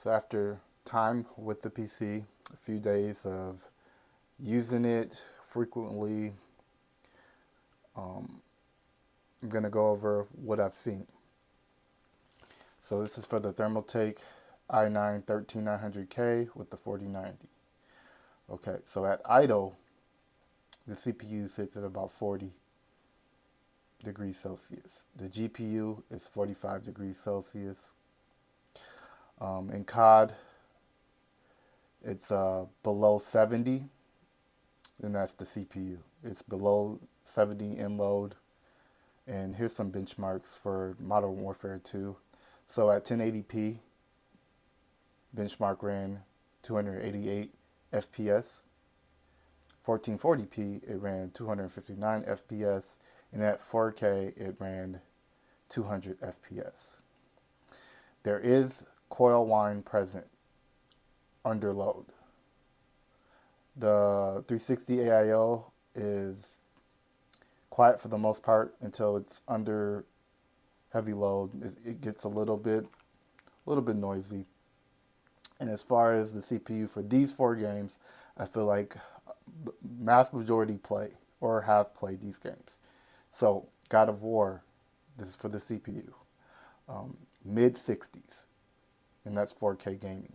So after time with the PC, a few days of using it frequently, I'm going to go over what I've seen. So this is for the Thermaltake i9-13900K with the 4090. Okay, so at idle, the CPU sits at about 40 degrees Celsius. The GPU is 45 degrees Celsius. In COD, it's below 70, and that's the CPU. It's below 70 in load. And here's some benchmarks for Modern Warfare 2. So at 1080p, benchmark ran 288 FPS. 1440p, it ran 259 FPS. And at 4K, it ran 200 FPS. There is coil whine present under load. The 360 AIO is quiet for the most part until it's under heavy load. It gets a little bit noisy. And as far as the CPU for these 4 games, I feel like mass majority play or have played these games. So God of War, this is for the CPU, mid 60s, and that's 4K gaming.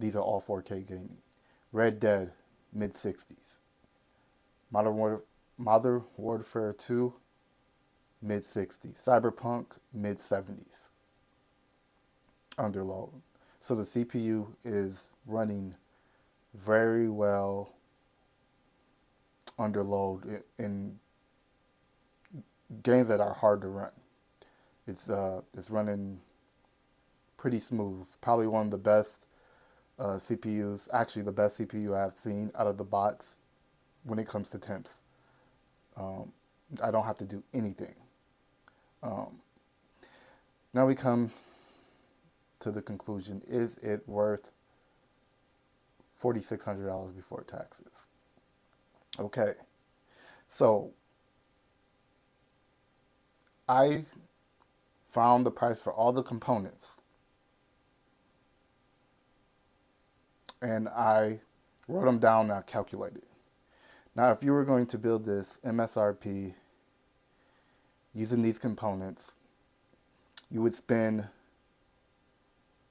These are all 4K gaming. Red Dead, mid 60s. Modern Warfare 2, mid 60s. Cyberpunk, mid 70s. Under load. So the CPU is running very well under load in games that are hard to run. It's running pretty smooth. Probably one of the best CPUs, actually the best CPU I've seen out of the box when it comes to temps. I don't have to do anything. Now we come to the conclusion, is it worth $4,600 before taxes? Okay, so I found the price for all the components and I wrote them down and I calculated. Now, if you were going to build this MSRP using these components, you would spend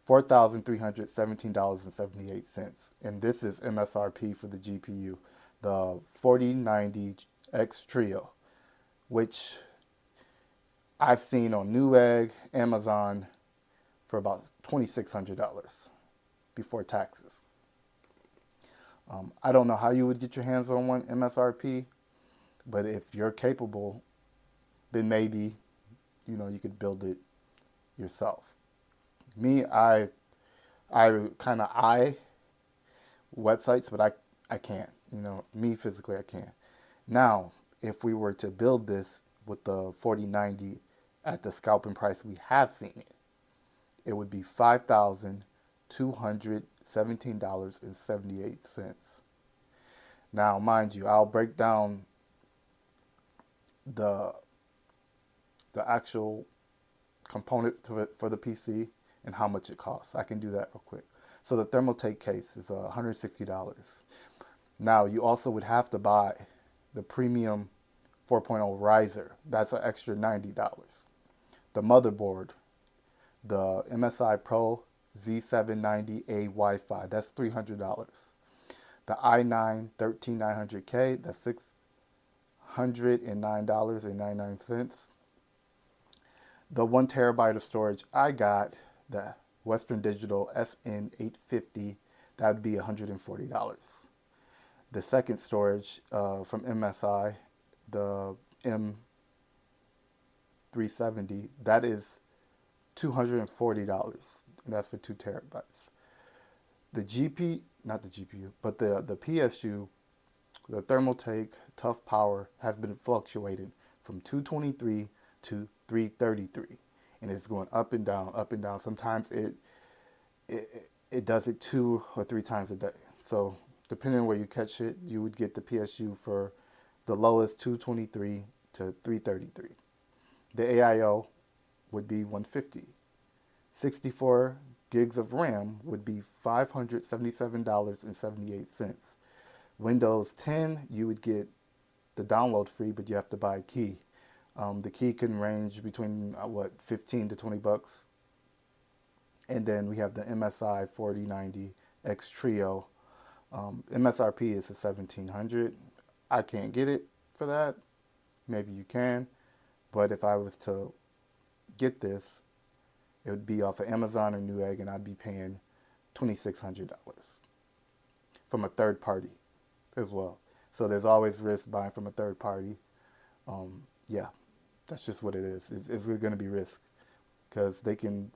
$4,317.78. And this is MSRP for the GPU, the 4090X Trio, which I've seen on Newegg, Amazon for about $2,600 before taxes. I don't know how you would get your hands on one MSRP, but if you're capable, then maybe, you could build it yourself. Me, I kind of eye websites, but I can't. Me physically, I can't. Now, if we were to build this with the 4090 at the scalping price we have seen it, it would be $5,217.78. Now, mind you, I'll break down the actual component for the PC and how much it costs. I can do that real quick. So the Thermaltake case is $160. Now, you also would have to buy the premium 4.0 riser. That's an extra $90. The motherboard, the MSI Pro Z790A Wi-Fi, that's $300. The i9-13900K, that's $609.99. The 1 terabyte of storage I got, the Western Digital SN850, that would be $140. The second storage from MSI, the M370, that is $240, and that's for 2 terabytes. The PSU, the Thermaltake Tough Power, has been fluctuating from 223 to 333, and it's going up and down, up and down. Sometimes it does it 2 or 3 times a day. So depending on where you catch it, you would get the PSU for the lowest 223 to 333. The AIO would be 150. 64 gigs of RAM would be $577.78. Windows 10, you would get the download free, but you have to buy a key. The key can range between 15 to 20 bucks. And then we have the MSI 4090X Trio. MSRP is a 1700. I can't get it for that. Maybe you can, but if I was to get this, it would be off of Amazon or Newegg, and I'd be paying $2,600 from a third party as well. So there's always risk buying from a third party. Yeah, that's just what it is. It's going to be risk because they can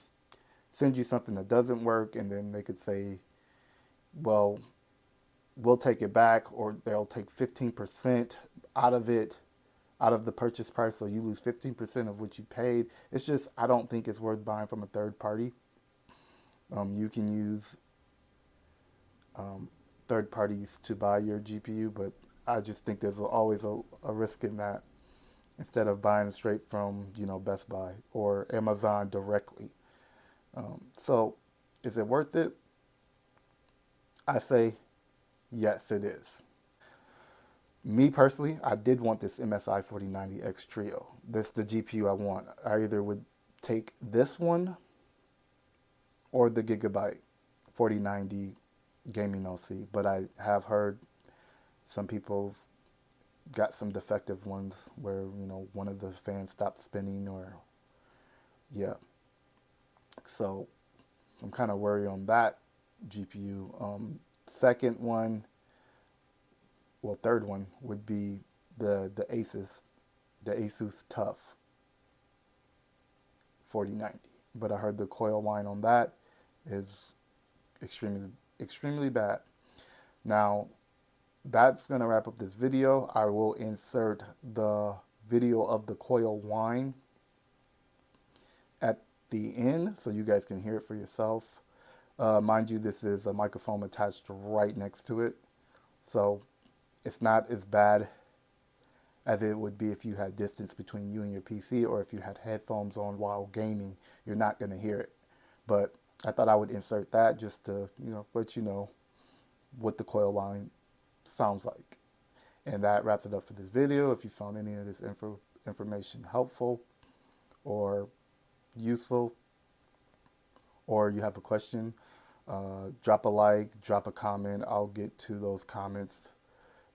send you something that doesn't work, and then they could say, well, we'll take it back, or they'll take 15% out of it, out of the purchase price, so you lose 15% of what you paid. It's just, I don't think it's worth buying from a third party. You can use third parties to buy your GPU, but I just think there's always a risk in that instead of buying it straight from, Best Buy or Amazon directly. So is it worth it? I say yes, it is. Me personally, I did want this MSI 4090X Trio. This is the GPU I want. I either would take this one or the Gigabyte 4090 gaming OC, but I have heard some people got some defective ones where, one of the fans stopped spinning, or yeah. So I'm kind of worried on that GPU. Second one, third one would be the Asus TUF 4090. But I heard the coil whine on that is extremely bad. Now, that's going to wrap up this video. I will insert the video of the coil whine at the end so you guys can hear it for yourself. Mind you, this is a microphone attached right next to it, so it's not as bad as it would be if you had distance between you and your PC, or if you had headphones on while gaming. You're not going to hear it. But I thought I would insert that just to, let you know what the coil whine sounds like. And that wraps it up for this video. If you found any of this information helpful or useful, or you have a question, drop a like, drop a comment. I'll get to those comments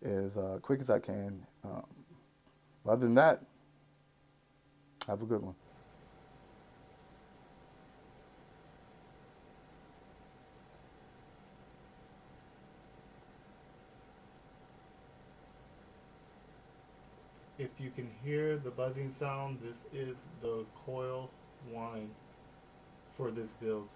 as quick as I can. Other than that, have a good one. If you can hear the buzzing sound, this is the coil whine for this build.